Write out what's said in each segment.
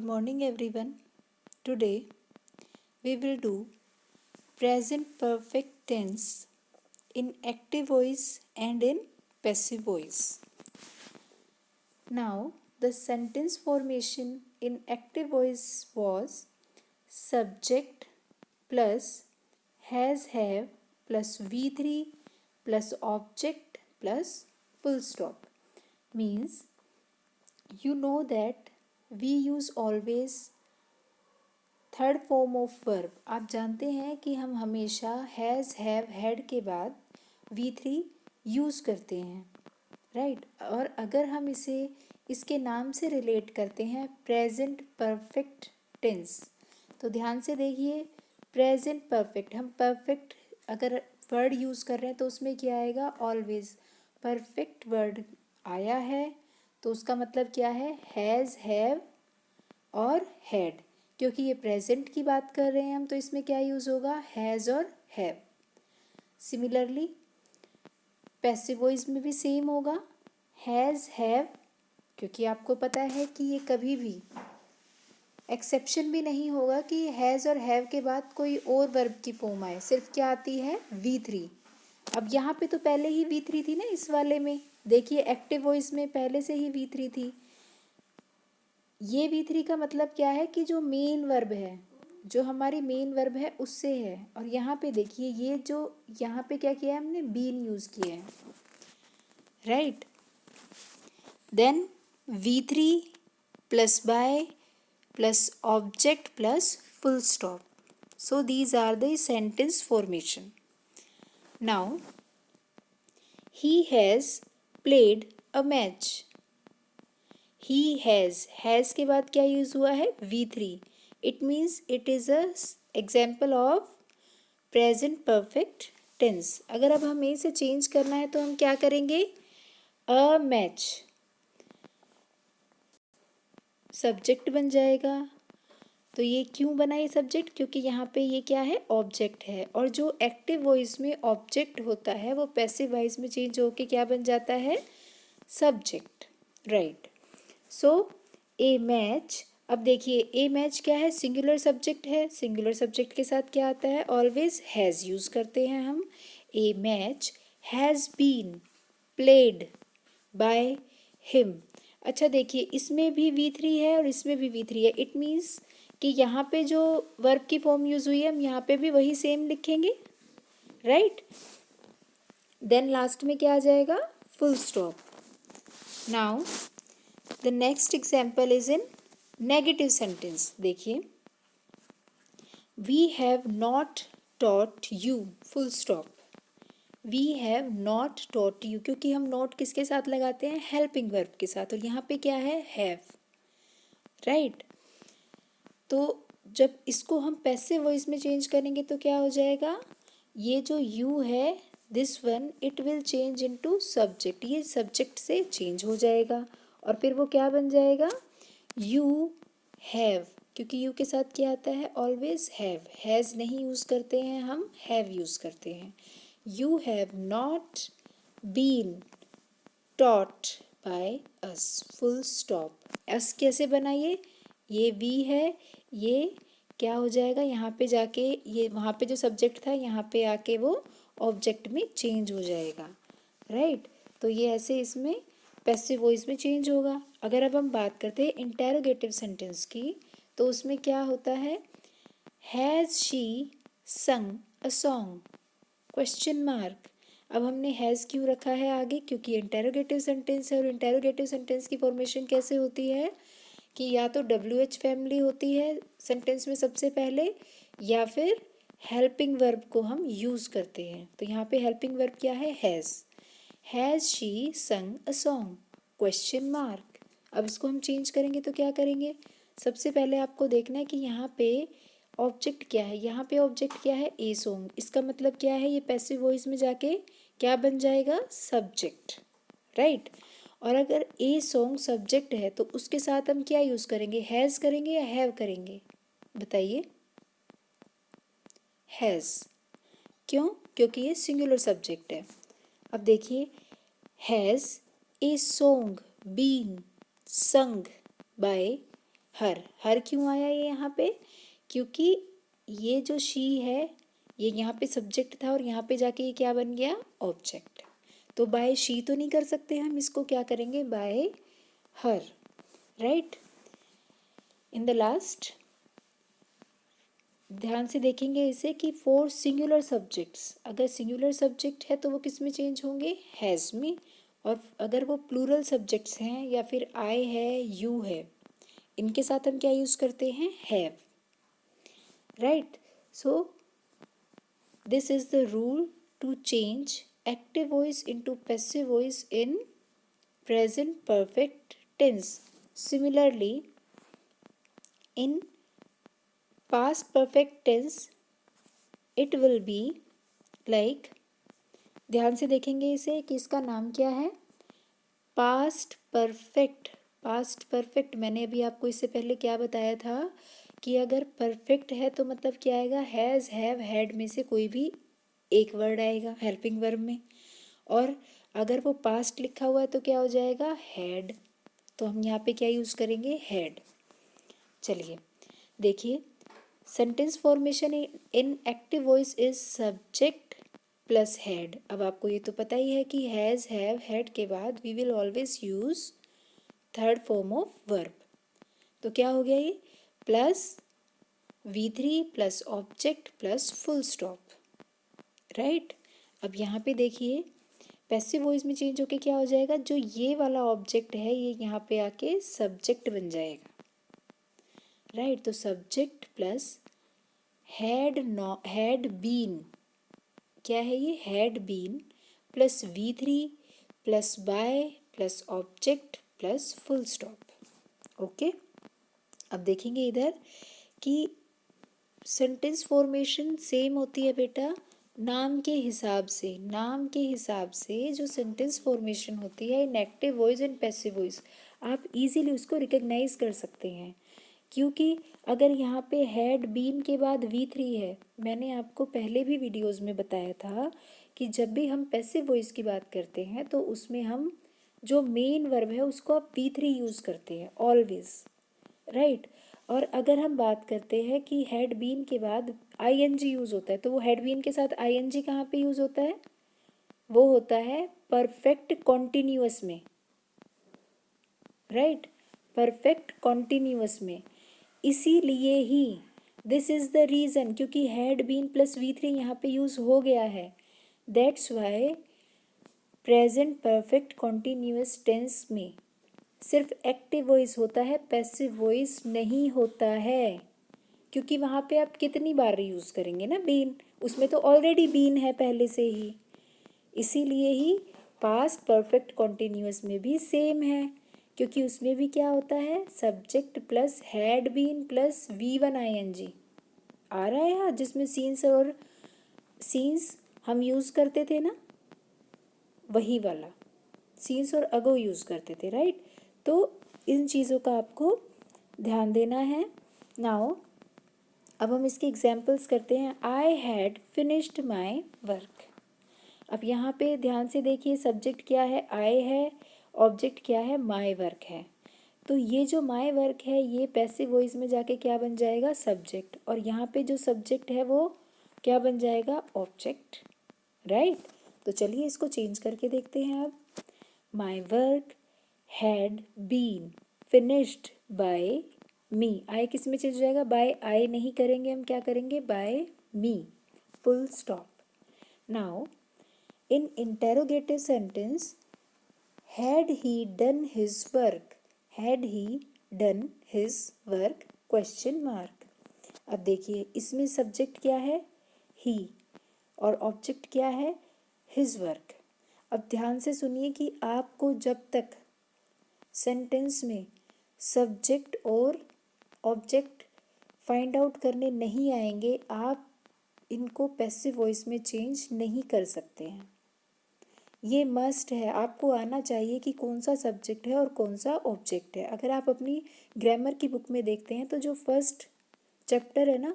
morning everyone. Today we will do present perfect tense in active voice and in passive voice. Now the sentence formation in active voice was subject plus has have plus V3 plus object plus full stop. Means you know that we use always third form of verb. आप जानते हैं कि हम हमेशा has have had के बाद V3 use करते हैं, राइट. और अगर हम इसे इसके नाम से रिलेट करते हैं प्रेजेंट परफेक्ट टेंस, तो ध्यान से देखिए प्रेजेंट परफेक्ट, हम परफेक्ट अगर वर्ड यूज़ कर रहे हैं तो उसमें क्या आएगा, ऑलवेज. परफेक्ट वर्ड आया है तो उसका मतलब क्या है, हैज़ हैव और हैड. क्योंकि ये प्रेजेंट की बात कर रहे हैं हम, तो इसमें क्या यूज़ होगा, हैज़ और हैव. सिमिलरली पैसिव वॉइस में भी सेम होगा, हैज़ हैव, क्योंकि आपको पता है कि ये कभी भी एक्सेप्शन भी नहीं होगा कि हैज़ और हैव के बाद कोई और वर्ब की फॉर्म आए, सिर्फ क्या आती है V3. अब यहाँ पे तो पहले ही V3 थी ना इस वाले में, देखिए एक्टिव वॉइस में पहले से ही V3 थी. ये V3 का मतलब क्या है कि जो मेन वर्ब है, जो हमारी मेन वर्ब है उससे है. और यहाँ पे देखिए ये जो यहाँ पे क्या किया है हमने, बीन यूज़ किया है, right. Then V3 plus by plus object plus full stop. So these are the sentence formation. Now he has played a match. He has के बाद क्या यूज़ हुआ है, V3. It means it is a example of present perfect tense. अगर अब हमें इसे change करना है तो हम क्या करेंगे, अ मैच सब्जेक्ट बन जाएगा. तो ये क्यों बना ये सब्जेक्ट, क्योंकि यहाँ पे ये क्या है, ऑब्जेक्ट है. और जो एक्टिव वॉइस में ऑब्जेक्ट होता है वो पैसिव वॉइस में चेंज होके क्या बन जाता है, सब्जेक्ट, राइट. सो ए मैच. अब देखिए ए मैच क्या है, सिंगुलर सब्जेक्ट है. सिंगुलर सब्जेक्ट के साथ क्या आता है, ऑलवेज हैज़ यूज़ करते हैं हम. A match has been played by him. अच्छा देखिए इसमें भी V3 है और इसमें भी V3 है. इट मीन्स कि यहाँ पे जो वर्ब की फॉर्म यूज़ हुई है हम यहाँ पे भी वही सेम लिखेंगे, राइट. देन लास्ट में क्या आ जाएगा, full stop. Now The next example is in negative sentence. देखिए we have not taught you full stop. we have not taught you, क्योंकि हम not किसके साथ लगाते हैं, helping verb के साथ. और यहाँ पे क्या है, have, right. तो जब इसको हम पैसिव वॉइस में चेंज करेंगे तो क्या हो जाएगा, ये जो you है this one it will change into subject. ये सब्जेक्ट से चेंज हो जाएगा और फिर वो क्या बन जाएगा, यू हैव. क्योंकि यू के साथ क्या आता है, ऑलवेज हैव. हैज़ नहीं यूज़ करते हैं हम, हैव यूज़ करते हैं. You have not been taught by us, full stop. Us कैसे बनाइए, ये वी है, ये क्या हो जाएगा, यहाँ पे जाके ये वहाँ पे जो सब्जेक्ट था यहाँ पे आके वो ऑब्जेक्ट में चेंज हो जाएगा, राइट. तो ये ऐसे इसमें पैसिव वॉइस में चेंज होगा. अगर अब हम बात करते हैं इंटेरोगेटिव सेंटेंस की, तो उसमें क्या होता है, हैज़ शी संग अ सॉन्ग, क्वेश्चन मार्क. अब हमने हैज़ क्यों रखा है आगे, क्योंकि इंटेरोगेटिव सेंटेंस है. और इंटेरोगेटिव सेंटेंस की फॉर्मेशन कैसे होती है कि या तो WH फैमिली होती है सेंटेंस में सबसे पहले, या फिर हेल्पिंग वर्ब को हम यूज़ करते हैं. तो यहाँ पे हेल्पिंग वर्ब क्या है, हैज़ शी संग अ सॉन्ग, क्वेश्चन मार्क. अब इसको हम चेंज करेंगे तो क्या करेंगे, सबसे पहले आपको देखना है कि यहाँ पे ऑब्जेक्ट क्या है. यहाँ पे ऑब्जेक्ट क्या है, ए सॉन्ग. इसका मतलब क्या है, ये पैसिव वॉइस में जाके क्या बन जाएगा, सब्जेक्ट, राइट. और अगर ए सॉन्ग सब्जेक्ट है तो उसके साथ हम क्या यूज़ करेंगे, हैज़ करेंगे या हैव करेंगे, बताइए. हैज़. क्यों, क्योंकि ये सिंगुलर सब्जेक्ट है. अब देखिए has a song been sung by her. Her क्यों आया ये यहाँ पे? क्योंकि ये जो शी है ये यहाँ पे सब्जेक्ट था और यहाँ पे जाके ये क्या बन गया? ऑब्जेक्ट। तो बाय शी तो नहीं कर सकते हम, इसको क्या करेंगे? Bye her, right. In the last ध्यान से देखेंगे इसे कि फॉर सिंगुलर सब्जेक्ट्स, अगर सिंगुलर सब्जेक्ट है तो वो किस में चेंज होंगे? हैज़ में। और अगर वो प्लूरल सब्जेक्ट्स हैं या फिर आई है, यू है, इनके साथ हम क्या यूज़ करते हैं? Have, right. So this is the rule to change active voice into passive voice in present perfect tense. Similarly, in past perfect tense, it will be like, ध्यान से देखेंगे इसे कि इसका नाम क्या है? Past perfect. पास्ट परफेक्ट मैंने अभी आपको इससे पहले क्या बताया था कि अगर परफेक्ट है तो मतलब क्या आएगा? हैज़, हैव, हैड में से कोई भी एक वर्ड आएगा हेल्पिंग वर्ब में। और अगर वो पास्ट लिखा हुआ है तो क्या हो जाएगा? हैड। तो हम यहाँ पे क्या यूज़ करेंगे? हैड। चलिए देखिए, sentence formation in active voice is subject plus had. अब आपको ये तो पता ही है कि हैज़, हैव, हैड के बाद we will always use third form of verb. तो क्या हो गया ये? Plus V3 plus object plus full stop, right. अब यहाँ पे देखिए पैसिव वॉइस में चेंज होके क्या हो जाएगा? जो ये वाला ऑब्जेक्ट है ये यहाँ पे आके सब्जेक्ट बन जाएगा, राइट। तो सब्जेक्ट प्लस हैड बीन, क्या है ये? Had been plus V3 plus by plus object plus full stop. Okay, अब देखेंगे इधर कि सेंटेंस फॉर्मेशन सेम होती है बेटा नाम के हिसाब से। नाम के हिसाब से जो सेंटेंस फॉर्मेशन होती है इन active voice and passive voice, आप इजीली उसको रिकग्नाइज कर सकते हैं। क्योंकि अगर यहाँ पे हैड बीन के बाद V3 है, मैंने आपको पहले भी वीडियोस में बताया था कि जब भी हम पैसिव वॉइस की बात करते हैं तो उसमें हम जो मेन वर्ब है उसको आप V3 यूज़ करते हैं ऑलवेज, राइट। और अगर हम बात करते हैं कि हैड बीन के बाद ING यूज़ होता है, तो वो हैड बीन के साथ ING कहाँ पे यूज़ होता है? वो होता है परफेक्ट कॉन्टिन्यूअस में, राइट। परफेक्ट कॉन्टिन्यूअस में। इसीलिए ही दिस इज़ द रीज़न, क्योंकि हैड बीन प्लस V3 यहाँ पे यूज़ हो गया है, that's why present perfect continuous tense में सिर्फ एक्टिव वॉइस होता है, पैसिव वॉइस नहीं होता है। क्योंकि वहाँ पे आप कितनी बार यूज़ करेंगे ना बीन, उसमें तो ऑलरेडी बीन है पहले से ही। इसीलिए ही पास्ट परफेक्ट कॉन्टिन्यूअस में भी सेम है, क्योंकि उसमें भी क्या होता है? Subject plus had been plus V1 ING आ रहा है यहाँ, जिसमें सीन्स हम यूज़ करते थे ना, वही वाला सीन्स और अगो यूज़ करते थे, राइट। तो इन चीज़ों का आपको ध्यान देना है। नाउ अब हम इसके एग्जाम्पल्स करते हैं। I had finished my work. अब यहाँ पे ध्यान से देखिए, सब्जेक्ट क्या है? आई है, ऑब्जेक्ट क्या है? माई वर्क है। तो ये जो माई वर्क है ये पैसिव वॉइस में जाके क्या बन जाएगा? सब्जेक्ट। और यहाँ पे जो सब्जेक्ट है वो क्या बन जाएगा? Object, right. तो चलिए इसको चेंज करके देखते हैं अब। My work had been finished by me. I किस में चेंज हो जाएगा? बाय आई नहीं करेंगे हम, क्या करेंगे? By me, full stop. Now in interrogative sentence, had he done his work, had he done his work question mark. अब देखिए इसमें सब्जेक्ट क्या है? ही, और ऑब्जेक्ट क्या है? His work. अब ध्यान से सुनिए कि आपको जब तक सेंटेंस में सब्जेक्ट और ऑब्जेक्ट फाइंड आउट करने नहीं आएंगे, आप इनको पैसिव वॉइस में चेंज नहीं कर सकते हैं। ये मस्ट है, आपको आना चाहिए कि कौन सा सब्जेक्ट है और कौन सा ऑब्जेक्ट है। अगर आप अपनी ग्रामर की बुक में देखते हैं तो जो फर्स्ट चैप्टर है ना,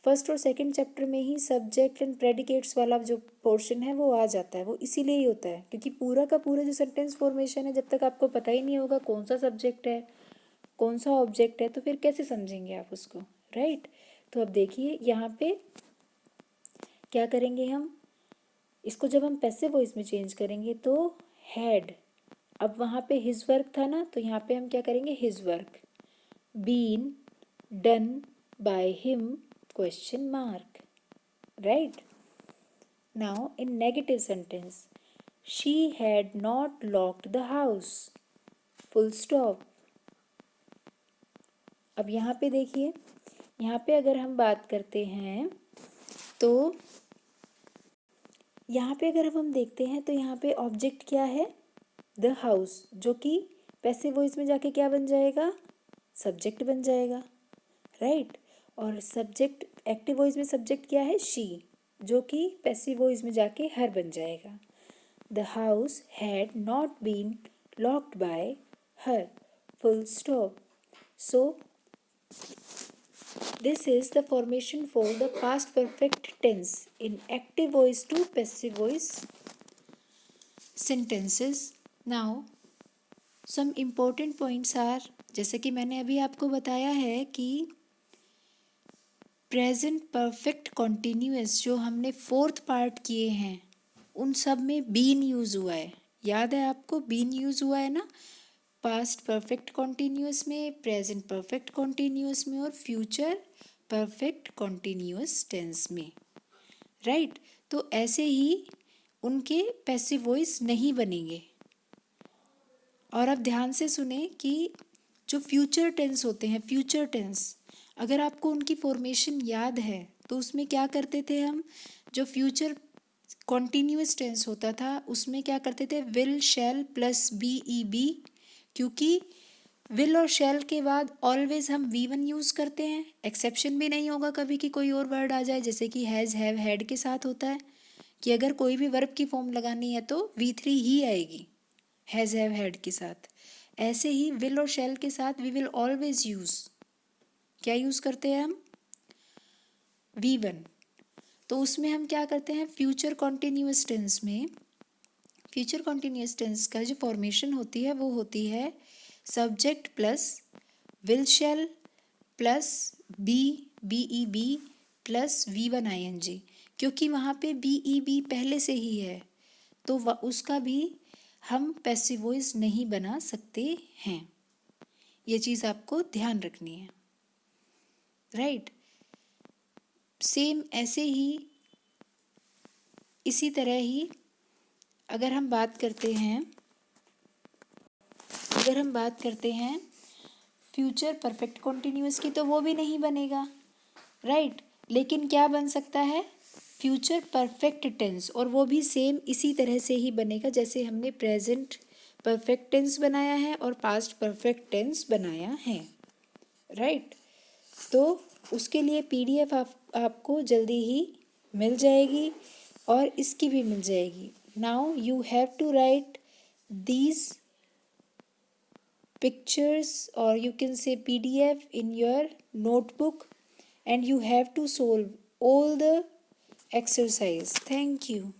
फर्स्ट और सेकंड चैप्टर में ही सब्जेक्ट एंड प्रेडिकेट्स वाला जो पोर्शन है वो आ जाता है। वो इसीलिए ही होता है क्योंकि पूरा का पूरा जो सेंटेंस फॉर्मेशन है, जब तक आपको पता ही नहीं होगा कौन सा सब्जेक्ट है कौन सा ऑब्जेक्ट है, तो फिर कैसे समझेंगे आप उसको, राइट। तो अब देखिए यहाँ पे क्या करेंगे हम, इसको जब हम पैसिव वॉइस में चेंज करेंगे तो हैड, अब वहाँ पे हिज वर्क था ना, तो यहाँ पे हम क्या करेंगे, his work, been done by him question mark, right. Now in negative sentence, she had not locked the house, full stop. अब यहाँ पे देखिए, यहाँ पे अगर हम बात करते हैं तो यहाँ पे अगर हम देखते हैं तो यहाँ पे ऑब्जेक्ट क्या है, द हाउस, जो कि पैसिव वॉइस में जाके क्या बन जाएगा, सब्जेक्ट बन जाएगा, राइट। और सब्जेक्ट एक्टिव वॉइस में सब्जेक्ट क्या है, शी, जो कि पैसिव वॉइस में जाके हर बन जाएगा। The house had not been locked by her, full stop. So this is the formation for the past perfect tense in active voice to passive voice sentences. Now some important points are, जैसे कि मैंने अभी आपको बताया है कि present perfect continuous जो हमने फोर्थ पार्ट किए हैं उन सब में बीन यूज़ हुआ है, याद है आपको, बीन यूज़ हुआ है ना, पास्ट परफेक्ट कॉन्टिन्यूअस में, प्रेजेंट परफेक्ट कॉन्टिन्यूअस में और फ्यूचर परफेक्ट कॉन्टिन्यूअस टेंस में, राइट। तो ऐसे ही उनके पैसिव वॉइस नहीं बनेंगे। और अब ध्यान से सुने कि जो फ्यूचर टेंस होते हैं, फ्यूचर टेंस, अगर आपको उनकी फॉर्मेशन याद है तो उसमें क्या करते थे हम, जो फ्यूचर कॉन्टिन्यूअस टेंस होता था उसमें क्या करते थे, विल शैल प्लस बी, क्योंकि विल और शैल के बाद ऑलवेज हम V1 यूज़ करते हैं, एक्सेप्शन भी नहीं होगा कभी कि कोई और वर्ड आ जाए, जैसे कि हैज़ हैव हैड के साथ होता है कि अगर कोई भी वर्ब की फॉर्म लगानी है तो V3 ही आएगी हैज़ हैव हैड के साथ। ऐसे ही विल और शैल के साथ वी विल ऑलवेज यूज़, क्या यूज़ करते हैं हम, V1। तो उसमें हम क्या करते हैं, फ्यूचर कॉन्टिन्यूअस टेंस में, फ्यूचर कॉन्टिन्यूअस टेंस का जो फॉर्मेशन होती है वो होती है subject plus will shall plus be plus V1 ING, क्योंकि वहाँ पे बी पहले से ही है तो उसका भी हम पैसिव वॉइस नहीं बना सकते हैं, ये चीज़ आपको ध्यान रखनी है, राइट। सेम ऐसे ही इसी तरह ही अगर हम बात करते हैं फ्यूचर परफेक्ट कॉन्टिन्यूअस की, तो वो भी नहीं बनेगा, राइट। लेकिन क्या बन सकता है, फ्यूचर परफेक्ट टेंस, और वो भी सेम इसी तरह से ही बनेगा जैसे हमने प्रेजेंट परफेक्ट टेंस बनाया है और पास्ट परफेक्ट टेंस बनाया है, राइट। तो उसके लिए PDF आपको जल्दी ही मिल जाएगी और इसकी भी मिल जाएगी। Now you have to write these pictures or you can say PDF in your notebook and you have to solve all the exercise. Thank you.